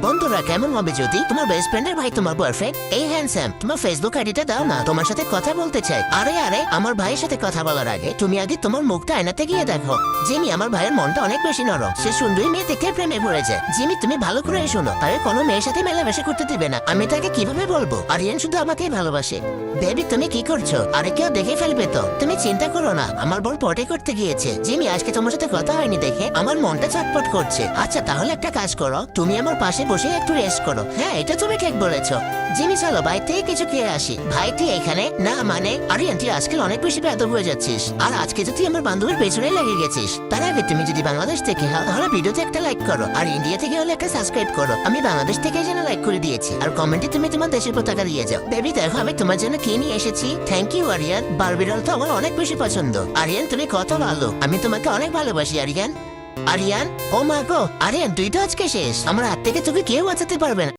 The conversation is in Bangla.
বন্ধুরা কেমন হবে যদি তোমার বেস্ট ফ্রেন্ডের ভাই তোমার বয়ফ্রেন্ড এই হ্যান্ডসাম তোমার ফেসবুক আইডিটা দাও না, তোমার সাথে কথা বলতে চাই। আরে আরে আমার ভাইয়ের সাথে কথা বলার আগে তুমি আগে তোমার মুখটা আয়নাতে গিয়ে দেখো। জিমি, আমার ভাইয়ের মনটা অনেক বেশি নরম, সে সুন্দরী মেয়ে দেখে প্রেমে পড়েছে। জিমি তুমি ভালো করে শোনো, তাকে কোনো মেয়ের সাথে মেলামেশা করতে দিবে না। আমি তাকে কিভাবে বলবো আরিয়ান শুধু আমাকেই ভালোবাসে? বেবি তুমি কি করছো? আরে কেউ দেখে ফেলবে তো। তুমি চিন্তা করো না, আমার বোন পটে করতে গিয়েছে। জিমি আজকে তোমার সাথে কথা হয়নি দেখে আমার মনটা চটপট করছে। আচ্ছা তাহলে একটা কাজ করো, তুমি আমার পাশে বসে একটু রেস্ট করো। হ্যাঁ এটা তুমি ঠিক বলেছো। জিমি চলো বাইরে থেকে কিছু খেয়ে আসি। ভাই তুই এখানে না মানে? আরিয়ান তুই আজকাল অনেক বেশি বেয়াদব হয়ে যাচ্ছিস। আর আজকে তো তুই আমার বান্ধবীর পেছনে লেগে গেছিস। তার আগে তুমি যদি বাংলাদেশ থেকে হও তাহলে ভিডিওতে একটা লাইক করো, আর ইন্ডিয়া থেকে হলে একটা সাবস্ক্রাইব করো। আমি বাংলাদেশ থেকে যেন লাইক করে দিয়েছি, আর কমেন্টে তুমি তোমার দেশের পতাকা দিয়ে যাও। বেবি দেখো আমি তোমার জন্য কি নিয়ে এসেছি। থ্যাংক ইউ আরিয়ান, বারবিডল তো আমার অনেক বেশি পছন্দ। আরিয়ান তুমি কত ভালো, আমি তোমাকে অনেক ভালোবাসি আরিয়ান। আরিয়ান ও মা গো, আরিয়ান তুই তো আজকে শেষ, আমার হাত থেকে তোকে কেউ বাঁচাতে পারবে না।